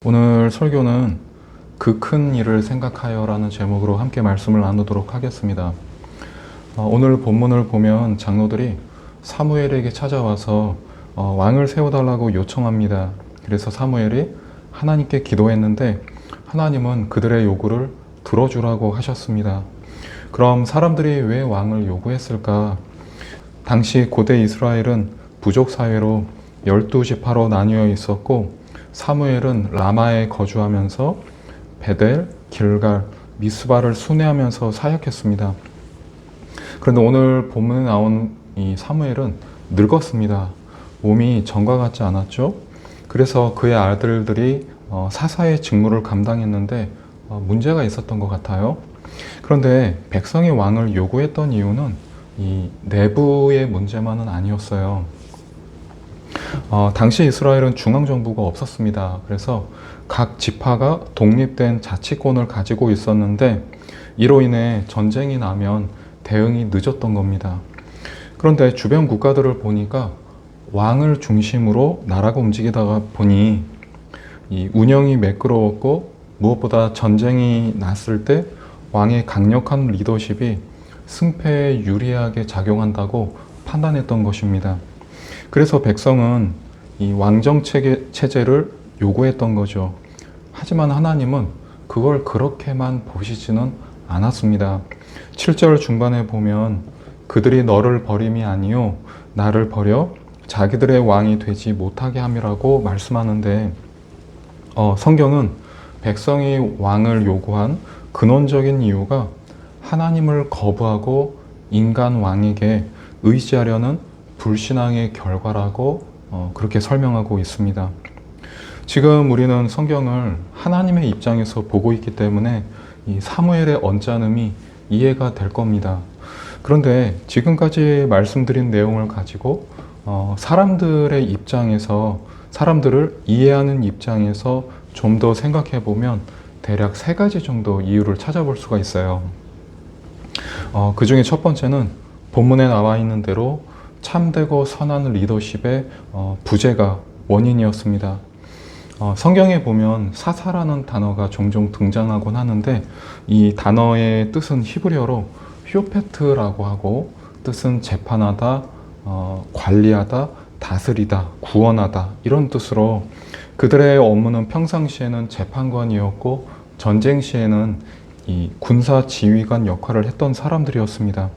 오늘 설교는 그 큰 일을 생각하여라는 제목으로 함께 말씀을 나누도록 하겠습니다. 오늘 본문을 보면 장로들이 사무엘에게 찾아와서 왕을 세워달라고 요청합니다. 그래서 사무엘이 하나님께 기도했는데 하나님은 그들의 요구를 들어주라고 하셨습니다. 그럼 사람들이 왜 왕을 요구했을까? 당시 고대 이스라엘은 부족 사회로 12지파로 나뉘어 있었고 사무엘은 라마에 거주하면서 베델, 길갈, 미스바를 순회하면서 사역했습니다. 그런데 오늘 본문에 나온 이 사무엘은 늙었습니다. 몸이 전과 같지 않았죠? 그래서 그의 아들들이 사사의 직무를 감당했는데 문제가 있었던 것 같아요. 그런데 백성이 왕을 요구했던 이유는 이 내부의 문제만은 아니었어요. 당시 이스라엘은 중앙정부가 없었습니다. 그래서 각 지파가 독립된 자치권을 가지고 있었는데 이로 인해 전쟁이 나면 대응이 늦었던 겁니다. 그런데 주변 국가들을 보니까 왕을 중심으로 나라가 움직이다가 보니 이 운영이 매끄러웠고 무엇보다 전쟁이 났을 때 왕의 강력한 리더십이 승패에 유리하게 작용한다고 판단했던 것입니다. 그래서 백성은 이 왕정 체제를 요구했던 거죠. 하지만 하나님은 그걸 그렇게만 보시지는 않았습니다. 7절 중반에 보면 그들이 너를 버림이 아니요 나를 버려 자기들의 왕이 되지 못하게 함이라고 말씀하는데 성경은 백성이 왕을 요구한 근원적인 이유가 하나님을 거부하고 인간 왕에게 의지하려는 불신앙의 결과라고 그렇게 설명하고 있습니다. 지금 우리는 성경을 하나님의 입장에서 보고 있기 때문에 이 사무엘의 언짢음이 이해가 될 겁니다. 그런데 지금까지 말씀드린 내용을 가지고 사람들의 입장에서 사람들을 이해하는 입장에서 좀 더 생각해 보면 대략 3가지 정도 이유를 찾아볼 수가 있어요. 그 중에 첫 번째는 본문에 나와 있는 대로 참되고 선한 리더십의 부재가 원인이었습니다. 성경에 보면 사사라는 단어가 종종 등장하곤 하는데 이 단어의 뜻은 히브리어로 쇼페트라고 하고 뜻은 재판하다, 관리하다, 다스리다, 구원하다 이런 뜻으로 그들의 업무는 평상시에는 재판관이었고 전쟁 시에는 이 군사 지휘관 역할을 했던 사람들이었습니다.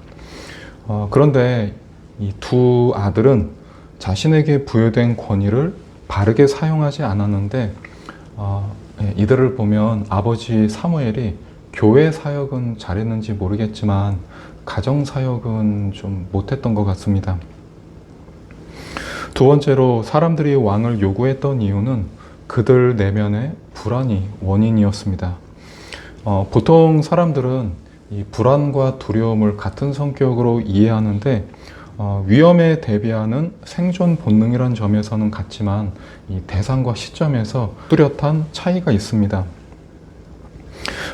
그런데 이 두 아들은 자신에게 부여된 권위를 바르게 사용하지 않았는데 이들을 보면 아버지 사무엘이 교회 사역은 잘했는지 모르겠지만 가정 사역은 좀 못했던 것 같습니다. 두 번째로 사람들이 왕을 요구했던 이유는 그들 내면의 불안이 원인이었습니다. 보통 사람들은 이 불안과 두려움을 같은 성격으로 이해하는데 위험에 대비하는 생존 본능이란 점에서는 같지만 이 대상과 시점에서 뚜렷한 차이가 있습니다.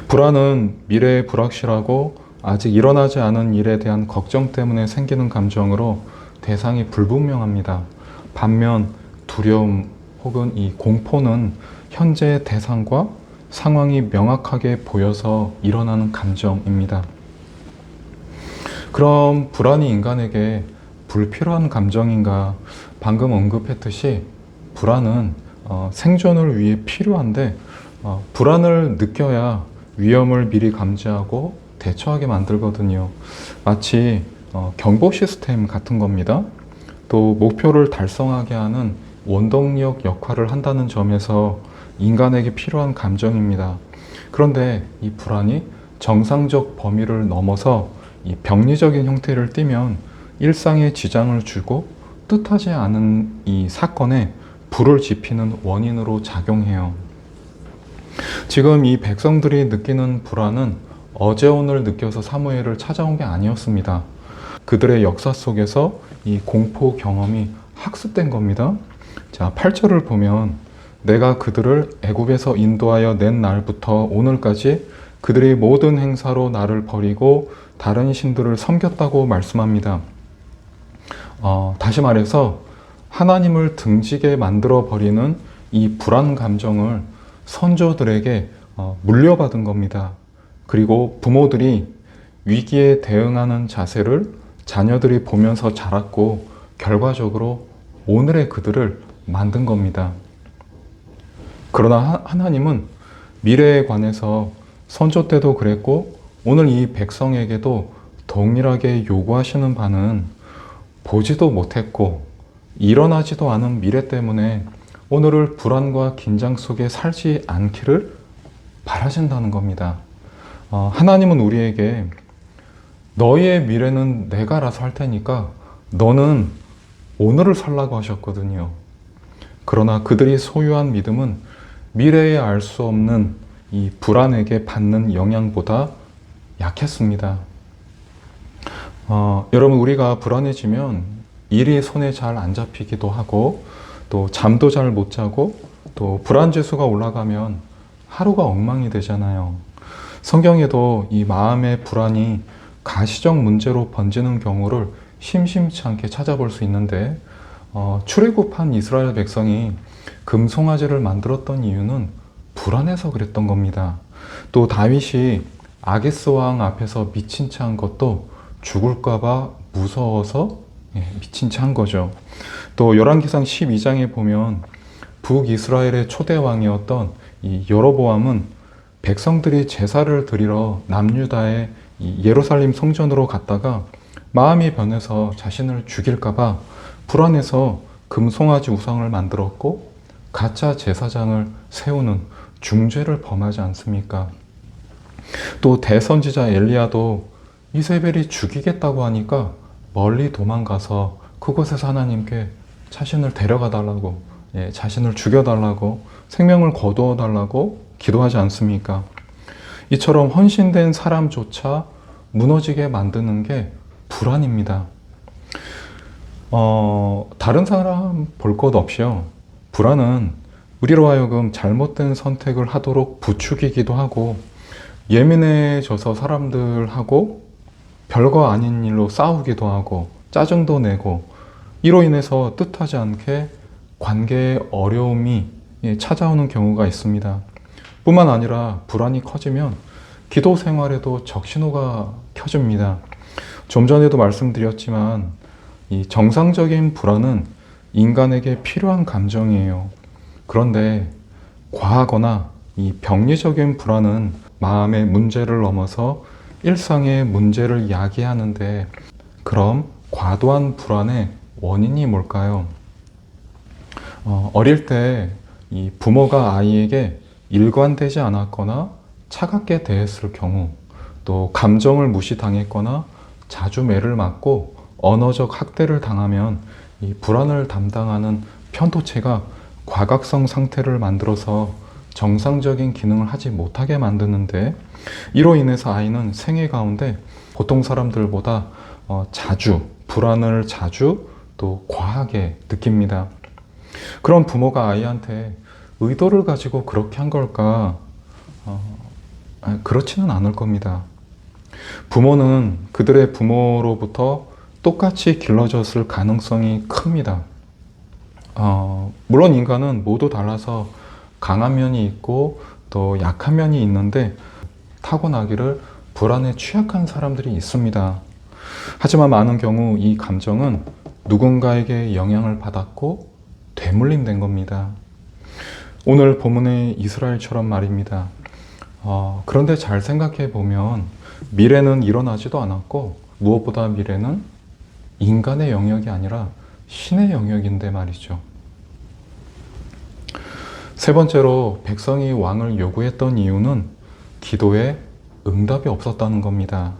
불안은 미래의 불확실하고 아직 일어나지 않은 일에 대한 걱정 때문에 생기는 감정으로 대상이 불분명합니다. 반면 두려움 혹은 이 공포는 현재의 대상과 상황이 명확하게 보여서 일어나는 감정입니다. 그럼 불안이 인간에게 불필요한 감정인가? 방금 언급했듯이 불안은 생존을 위해 필요한데 불안을 느껴야 위험을 미리 감지하고 대처하게 만들거든요. 마치 경보 시스템 같은 겁니다. 또 목표를 달성하게 하는 원동력 역할을 한다는 점에서 인간에게 필요한 감정입니다. 그런데 이 불안이 정상적 범위를 넘어서 이 병리적인 형태를 띠면 일상에 지장을 주고 뜻하지 않은 이 사건에 불을 지피는 원인으로 작용해요. 지금 이 백성들이 느끼는 불안은 어제 오늘 느껴서 사무엘을 찾아온 게 아니었습니다. 그들의 역사 속에서 이 공포 경험이 학습된 겁니다. 자, 8절을 보면 내가 그들을 애굽에서 인도하여 낸 날부터 오늘까지 그들이 모든 행사로 나를 버리고 다른 신들을 섬겼다고 말씀합니다. 다시 말해서 하나님을 등지게 만들어 버리는 이 불안 감정을 선조들에게 물려받은 겁니다. 그리고 부모들이 위기에 대응하는 자세를 자녀들이 보면서 자랐고 결과적으로 오늘의 그들을 만든 겁니다. 그러나 하나님은 미래에 관해서 선조 때도 그랬고 오늘 이 백성에게도 동일하게 요구하시는 바는 보지도 못했고 일어나지도 않은 미래 때문에 오늘을 불안과 긴장 속에 살지 않기를 바라신다는 겁니다. 하나님은 우리에게 너희의 미래는 내가 알아서 할 테니까 너는 오늘을 살라고 하셨거든요. 그러나 그들이 소유한 믿음은 미래에 알 수 없는 이 불안에게 받는 영향보다 약했습니다. 여러분, 우리가 불안해지면 일이 손에 잘 안 잡히기도 하고 또 잠도 잘 못 자고 또 불안지수가 올라가면 하루가 엉망이 되잖아요. 성경에도 이 마음의 불안이 가시적 문제로 번지는 경우를 심심치 않게 찾아볼 수 있는데 출애굽한 이스라엘 백성이 금송아지를 만들었던 이유는 불안해서 그랬던 겁니다. 또 다윗이 아기스 왕 앞에서 미친 채 한 것도 죽을까 봐 무서워서 미친 채 한 거죠. 또 열왕기상 12장에 보면 북이스라엘의 초대 왕이었던 이 여로보암은 백성들이 제사를 드리러 남유다의 예루살렘 성전으로 갔다가 마음이 변해서 자신을 죽일까 봐 불안해서 금송아지 우상을 만들었고 가짜 제사장을 세우는 중죄를 범하지 않습니까? 또 대선지자 엘리야도 이세벨이 죽이겠다고 하니까 멀리 도망가서 그곳에서 하나님께 자신을 데려가 달라고, 자신을 죽여달라고, 생명을 거두어 달라고 기도하지 않습니까? 이처럼 헌신된 사람조차 무너지게 만드는 게 불안입니다. 다른 사람 볼 것 없이요. 불안은 우리로 하여금 잘못된 선택을 하도록 부추기기도 하고 예민해져서 사람들하고 별거 아닌 일로 싸우기도 하고 짜증도 내고 이로 인해서 뜻하지 않게 관계에 어려움이 찾아오는 경우가 있습니다. 뿐만 아니라 불안이 커지면 기도 생활에도 적신호가 켜집니다. 좀 전에도 말씀드렸지만 이 정상적인 불안은 인간에게 필요한 감정이에요. 그런데 과하거나 이 병리적인 불안은 마음의 문제를 넘어서 일상의 문제를 야기하는데 그럼 과도한 불안의 원인이 뭘까요? 어릴 때 이 부모가 아이에게 일관되지 않았거나 차갑게 대했을 경우 또 감정을 무시당했거나 자주 매를 맞고 언어적 학대를 당하면 이 불안을 담당하는 편도체가 과각성 상태를 만들어서 정상적인 기능을 하지 못하게 만드는데 이로 인해서 아이는 생애 가운데 보통 사람들보다 불안을 자주 또 과하게 느낍니다. 그런 부모가 아이한테 의도를 가지고 그렇게 한 걸까? 그렇지는 않을 겁니다. 부모는 그들의 부모로부터 똑같이 길러졌을 가능성이 큽니다. 물론 인간은 모두 달라서 강한 면이 있고 또 약한 면이 있는데 타고나기를 불안에 취약한 사람들이 있습니다. 하지만 많은 경우 이 감정은 누군가에게 영향을 받았고 되물림된 겁니다. 오늘 본문의 이스라엘처럼 말입니다. 그런데 잘 생각해 보면 미래는 일어나지도 않았고 무엇보다 미래는 인간의 영역이 아니라 신의 영역인데 말이죠. 세 번째로 백성이 왕을 요구했던 이유는 기도에 응답이 없었다는 겁니다.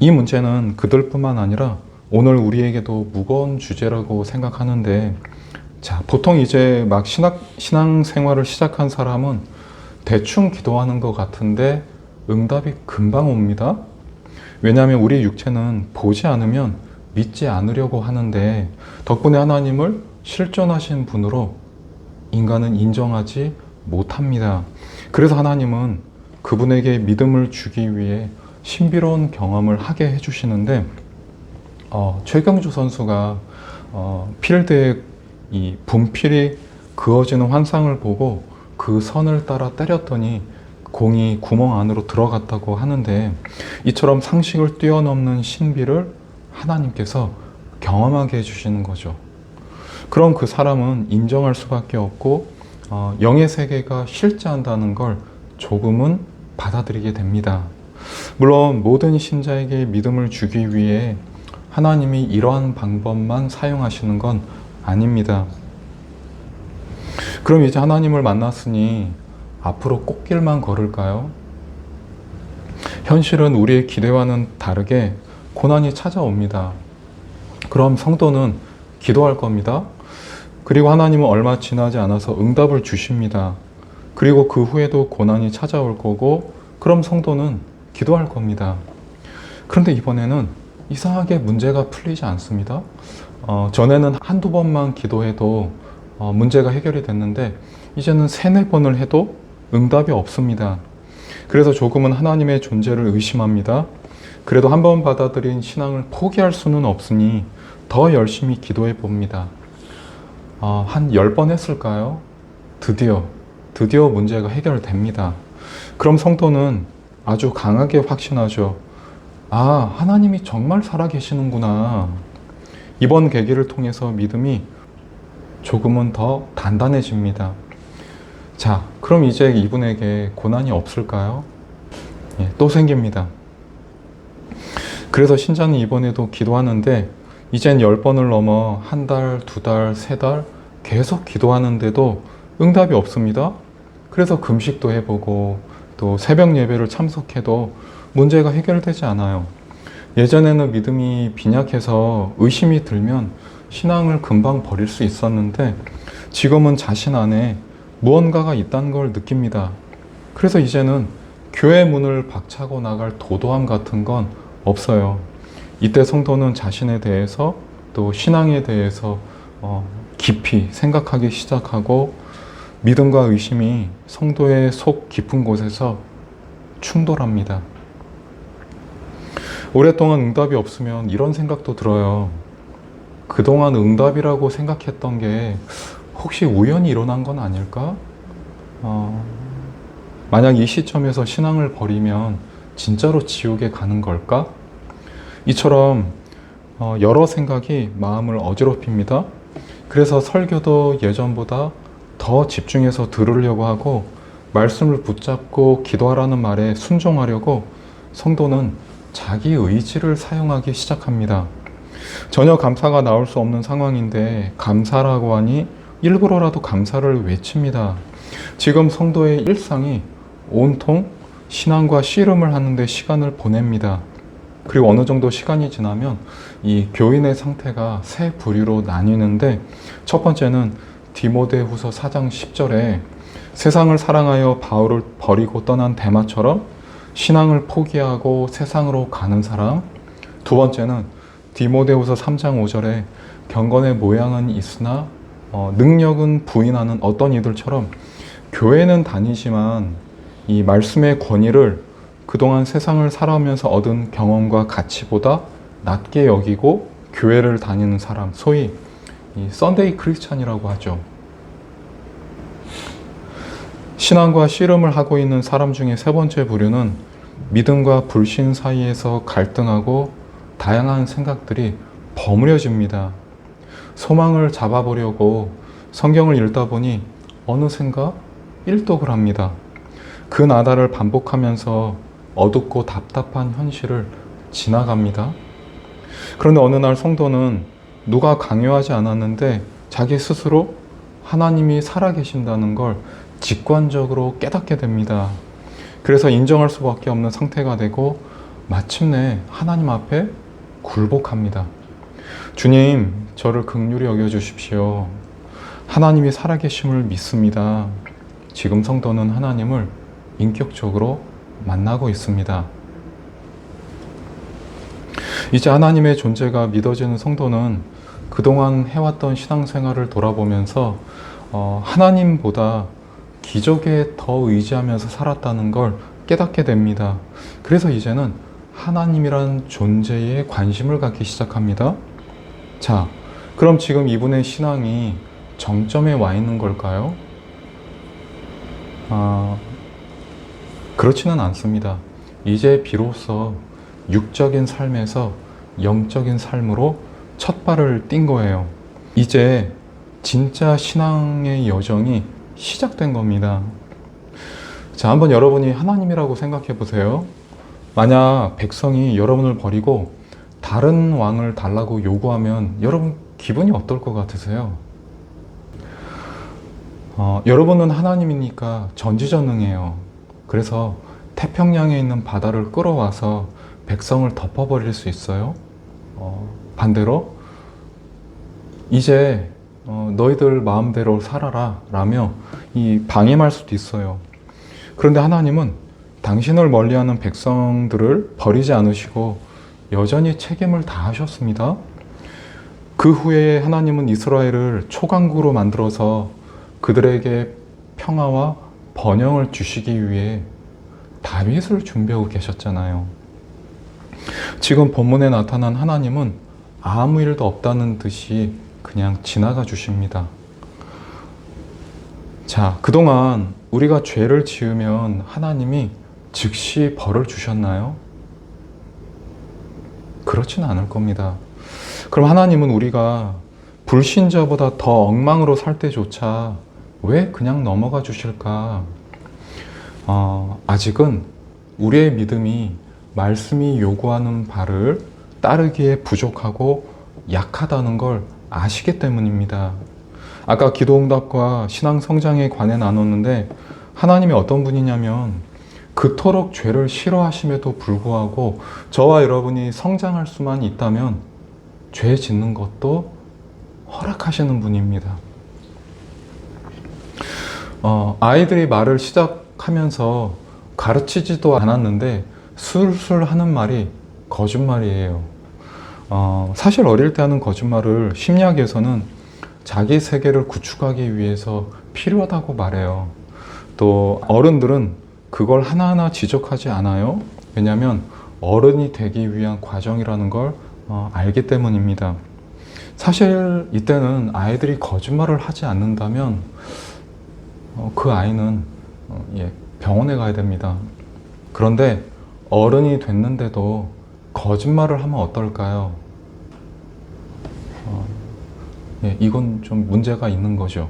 이 문제는 그들뿐만 아니라 오늘 우리에게도 무거운 주제라고 생각하는데 보통 이제 막 신앙생활을 시작한 사람은 대충 기도하는 것 같은데 응답이 금방 옵니다. 왜냐하면 우리 육체는 보지 않으면 믿지 않으려고 하는데 덕분에 하나님을 실존하신 분으로 인간은 인정하지 못합니다. 그래서 하나님은 그분에게 믿음을 주기 위해 신비로운 경험을 하게 해주시는데 최경주 선수가 필드에 이 분필이 그어지는 환상을 보고 그 선을 따라 때렸더니 공이 구멍 안으로 들어갔다고 하는데, 이처럼 상식을 뛰어넘는 신비를 하나님께서 경험하게 해주시는 거죠. 그럼 그 사람은 인정할 수밖에 없고 영의 세계가 실제한다는 걸 조금은 받아들이게 됩니다. 물론 모든 신자에게 믿음을 주기 위해 하나님이 이러한 방법만 사용하시는 건 아닙니다. 그럼 이제 하나님을 만났으니 앞으로 꽃길만 걸을까요? 현실은 우리의 기대와는 다르게 고난이 찾아옵니다. 그럼 성도는 기도할 겁니다. 그리고 하나님은 얼마 지나지 않아서 응답을 주십니다. 그리고 그 후에도 고난이 찾아올 거고, 그럼 성도는 기도할 겁니다. 그런데 이번에는 이상하게 문제가 풀리지 않습니다. 전에는 한두 번만 기도해도 문제가 해결이 됐는데, 이제는 세네 번을 해도 응답이 없습니다. 그래서 조금은 하나님의 존재를 의심합니다. 그래도 한 번 받아들인 신앙을 포기할 수는 없으니 더 열심히 기도해 봅니다. 한 10번 했을까요? 드디어 문제가 해결됩니다. 그럼 성도는 아주 강하게 확신하죠. 하나님이 정말 살아계시는구나. 이번 계기를 통해서 믿음이 조금은 더 단단해집니다. 자, 그럼 이제 이분에게 고난이 없을까요? 또 생깁니다. 그래서 신자는 이번에도 기도하는데, 이젠 10번을 넘어 한 달, 두 달, 세 달 계속 기도하는데도 응답이 없습니다. 그래서 금식도 해보고 또 새벽 예배를 참석해도 문제가 해결되지 않아요. 예전에는 믿음이 빈약해서 의심이 들면 신앙을 금방 버릴 수 있었는데, 지금은 자신 안에 무언가가 있다는 걸 느낍니다. 그래서 이제는 교회 문을 박차고 나갈 도도함 같은 건 없어요. 이때 성도는 자신에 대해서 또 신앙에 대해서 깊이 생각하기 시작하고, 믿음과 의심이 성도의 속 깊은 곳에서 충돌합니다. 오랫동안 응답이 없으면 이런 생각도 들어요. 그동안 응답이라고 생각했던 게 혹시 우연히 일어난 건 아닐까? 만약 이 시점에서 신앙을 버리면 진짜로 지옥에 가는 걸까? 이처럼 여러 생각이 마음을 어지럽힙니다. 그래서 설교도 예전보다 더 집중해서 들으려고 하고, 말씀을 붙잡고 기도하라는 말에 순종하려고 성도는 자기 의지를 사용하기 시작합니다. 전혀 감사가 나올 수 없는 상황인데 감사라고 하니 일부러라도 감사를 외칩니다. 지금 성도의 일상이 온통 신앙과 씨름을 하는데 시간을 보냅니다. 그리고 어느 정도 시간이 지나면 이 교인의 상태가 세 부류로 나뉘는데, 첫 번째는 디모데후서 4장 10절에 세상을 사랑하여 바울을 버리고 떠난 데마처럼 신앙을 포기하고 세상으로 가는 사람. 두 번째는 디모데후서 3장 5절에 경건의 모양은 있으나 능력은 부인하는 어떤 이들처럼 교회는 다니지만 이 말씀의 권위를 그동안 세상을 살아오면서 얻은 경험과 가치보다 낮게 여기고 교회를 다니는 사람, 소위 이 썬데이 크리스찬이라고 하죠. 신앙과 씨름을 하고 있는 사람 중에 세 번째 부류는 믿음과 불신 사이에서 갈등하고 다양한 생각들이 버무려집니다. 소망을 잡아보려고 성경을 읽다 보니 어느샌가 일독을 합니다. 그 나달을 반복하면서 어둡고 답답한 현실을 지나갑니다. 그런데 어느 날 성도는 누가 강요하지 않았는데 자기 스스로 하나님이 살아계신다는 걸 직관적으로 깨닫게 됩니다. 그래서 인정할 수밖에 없는 상태가 되고 마침내 하나님 앞에 굴복합니다. 주님, 저를 긍휼히 여겨주십시오. 하나님이 살아계심을 믿습니다. 지금 성도는 하나님을 인격적으로 만나고 있습니다. 이제 하나님의 존재가 믿어지는 성도는 그동안 해왔던 신앙생활을 돌아보면서 하나님보다 기적에 더 의지하면서 살았다는 걸 깨닫게 됩니다. 그래서 이제는 하나님이란 존재에 관심을 갖기 시작합니다. 자, 그럼 지금 이분의 신앙이 정점에 와 있는 걸까요? 아, 그렇지는 않습니다. 이제 비로소 육적인 삶에서 영적인 삶으로 첫 발을 띈 거예요. 이제 진짜 신앙의 여정이 시작된 겁니다. 자, 한번 여러분이 하나님이라고 생각해 보세요. 만약 백성이 여러분을 버리고 다른 왕을 달라고 요구하면 여러분 기분이 어떨 것 같으세요? 여러분은 하나님이니까 전지전능해요. 그래서 태평양에 있는 바다를 끌어와서 백성을 덮어버릴 수 있어요. 반대로 이제 너희들 마음대로 살아라 라며 방임할 수도 있어요. 그런데 하나님은 당신을 멀리하는 백성들을 버리지 않으시고 여전히 책임을 다하셨습니다. 그 후에 하나님은 이스라엘을 초강국으로 만들어서 그들에게 평화와 번영을 주시기 위해 다윗을 준비하고 계셨잖아요. 지금 본문에 나타난 하나님은 아무 일도 없다는 듯이 그냥 지나가 주십니다. 자, 그동안 우리가 죄를 지으면 하나님이 즉시 벌을 주셨나요? 그렇지는 않을 겁니다. 그럼 하나님은 우리가 불신자보다 더 엉망으로 살 때조차 왜 그냥 넘어가 주실까? 아직은 우리의 믿음이 말씀이 요구하는 바를 따르기에 부족하고 약하다는 걸 아시기 때문입니다. 아까 기도응답과 신앙 성장에 관해 나눴는데 하나님이 어떤 분이냐면 그토록 죄를 싫어하심에도 불구하고 저와 여러분이 성장할 수만 있다면 죄 짓는 것도 허락하시는 분입니다. 아이들이 말을 시작하면서 가르치지도 않았는데 술술 하는 말이 거짓말이에요. 사실 어릴 때 하는 거짓말을 심리학에서는 자기 세계를 구축하기 위해서 필요하다고 말해요. 또 어른들은 그걸 하나하나 지적하지 않아요. 왜냐하면 어른이 되기 위한 과정이라는 걸 알기 때문입니다. 사실 이때는 아이들이 거짓말을 하지 않는다면 그 아이는 병원에 가야 됩니다. 그런데 어른이 됐는데도 거짓말을 하면 어떨까요? 이건 좀 문제가 있는 거죠.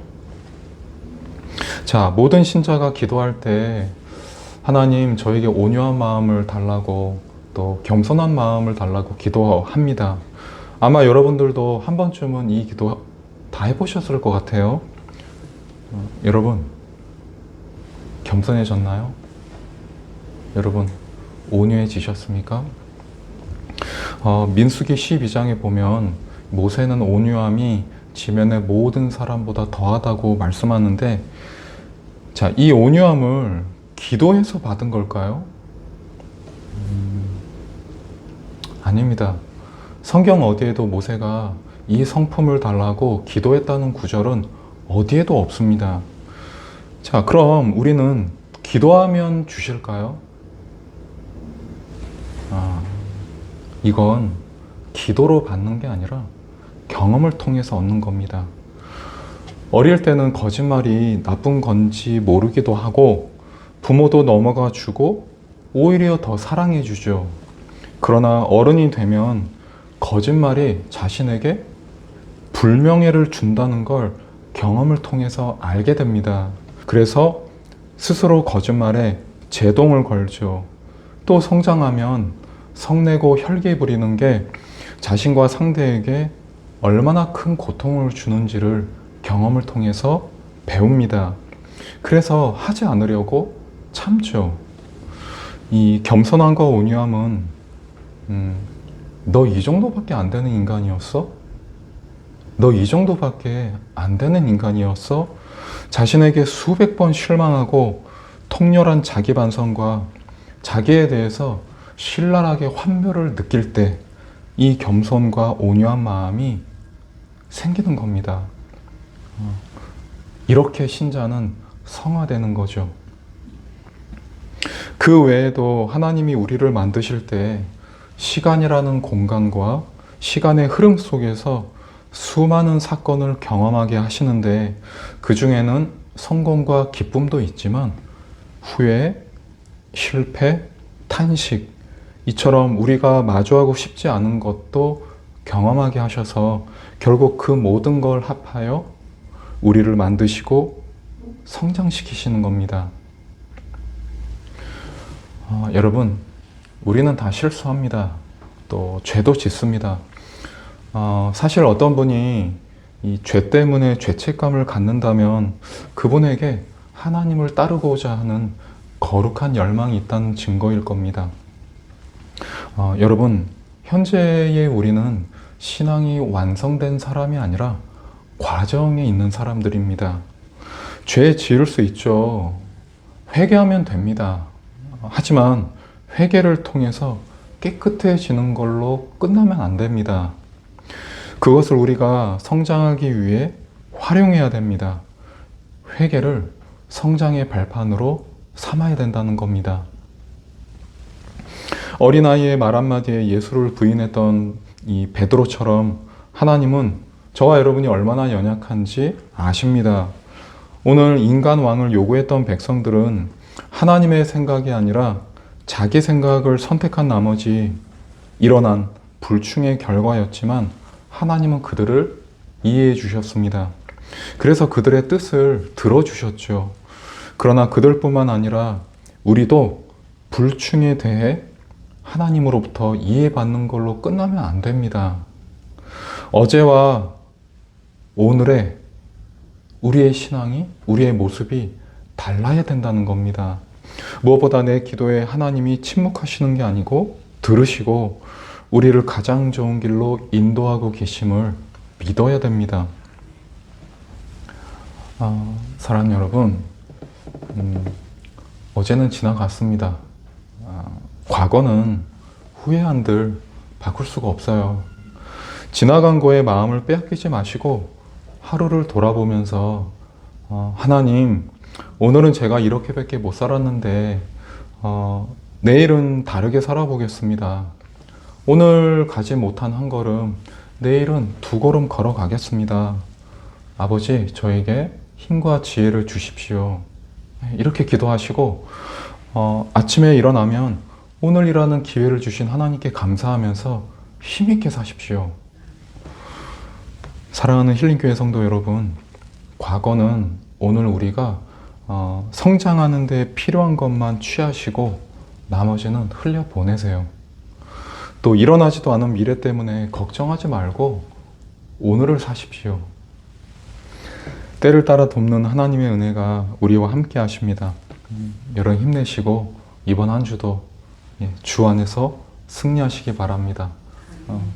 자, 모든 신자가 기도할 때 하나님 저에게 온유한 마음을 달라고 또 겸손한 마음을 달라고 기도합니다. 아마 여러분들도 한 번쯤은 이 기도 다 해보셨을 것 같아요. 여러분 겸손해졌나요? 여러분 온유해지셨습니까? 민수기 12장에 보면 모세는 온유함이 지면의 모든 사람보다 더하다고 말씀하는데, 자, 이 온유함을 기도해서 받은 걸까요? 아닙니다. 성경 어디에도 모세가 이 성품을 달라고 기도했다는 구절은 어디에도 없습니다. 자, 그럼 우리는 기도하면 주실까요? 이건 기도로 받는 게 아니라 경험을 통해서 얻는 겁니다. 어릴 때는 거짓말이 나쁜 건지 모르기도 하고 부모도 넘어가 주고 오히려 더 사랑해 주죠. 그러나 어른이 되면 거짓말이 자신에게 불명예를 준다는 걸 경험을 통해서 알게 됩니다. 그래서 스스로 거짓말에 제동을 걸죠. 또 성장하면 성내고 혈기 부리는 게 자신과 상대에게 얼마나 큰 고통을 주는지를 경험을 통해서 배웁니다. 그래서 하지 않으려고 참죠. 이 겸손함과 온유함은 너 이 정도밖에 안 되는 인간이었어? 너 이 정도밖에 안 되는 인간이었어? 자신에게 수백 번 실망하고 통렬한 자기 반성과 자기에 대해서 신랄하게 환멸을 느낄 때 이 겸손과 온유한 마음이 생기는 겁니다. 이렇게 신자는 성화되는 거죠. 그 외에도 하나님이 우리를 만드실 때 시간이라는 공간과 시간의 흐름 속에서 수많은 사건을 경험하게 하시는데 그 중에는 성공과 기쁨도 있지만 후회, 실패, 탄식, 이처럼 우리가 마주하고 싶지 않은 것도 경험하게 하셔서 결국 그 모든 걸 합하여 우리를 만드시고 성장시키시는 겁니다. 여러분, 우리는 다 실수합니다. 또 죄도 짓습니다. 사실 어떤 분이 이 죄 때문에 죄책감을 갖는다면 그분에게 하나님을 따르고자 하는 거룩한 열망이 있다는 증거일 겁니다. 여러분, 현재의 우리는 신앙이 완성된 사람이 아니라 과정에 있는 사람들입니다. 죄 지을 수 있죠. 회개하면 됩니다. 하지만 회개를 통해서 깨끗해지는 걸로 끝나면 안 됩니다. 그것을 우리가 성장하기 위해 활용해야 됩니다. 회개를 성장의 발판으로 삼아야 된다는 겁니다. 어린아이의 말 한마디에 예수를 부인했던 이 베드로처럼 하나님은 저와 여러분이 얼마나 연약한지 아십니다. 오늘 인간 왕을 요구했던 백성들은 하나님의 생각이 아니라 자기 생각을 선택한 나머지 일어난 불충의 결과였지만 하나님은 그들을 이해해 주셨습니다. 그래서 그들의 뜻을 들어주셨죠. 그러나 그들뿐만 아니라 우리도 불충에 대해 하나님으로부터 이해받는 걸로 끝나면 안 됩니다. 어제와 오늘의 우리의 신앙이, 우리의 모습이 달라야 된다는 겁니다. 무엇보다 내 기도에 하나님이 침묵하시는 게 아니고 들으시고 우리를 가장 좋은 길로 인도하고 계심을 믿어야 됩니다. 사랑하는 여러분, 어제는 지나갔습니다. 과거는 후회한들 바꿀 수가 없어요. 지나간 거에 마음을 빼앗기지 마시고 하루를 돌아보면서 하나님, 오늘은 제가 이렇게밖에 못 살았는데 내일은 다르게 살아보겠습니다. 오늘 가지 못한 한 걸음, 내일은 2걸음 걸어가겠습니다. 아버지, 저에게 힘과 지혜를 주십시오. 이렇게 기도하시고 아침에 일어나면 오늘이라는 기회를 주신 하나님께 감사하면서 힘있게 사십시오. 사랑하는 힐링교회 성도 여러분, 과거는 오늘 우리가 성장하는 데 필요한 것만 취하시고 나머지는 흘려보내세요. 또 일어나지도 않은 미래 때문에 걱정하지 말고 오늘을 사십시오. 때를 따라 돕는 하나님의 은혜가 우리와 함께 하십니다. 여러분 힘내시고 이번 한 주도 주 안에서 승리하시기 바랍니다.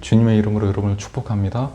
주님의 이름으로 여러분을 축복합니다.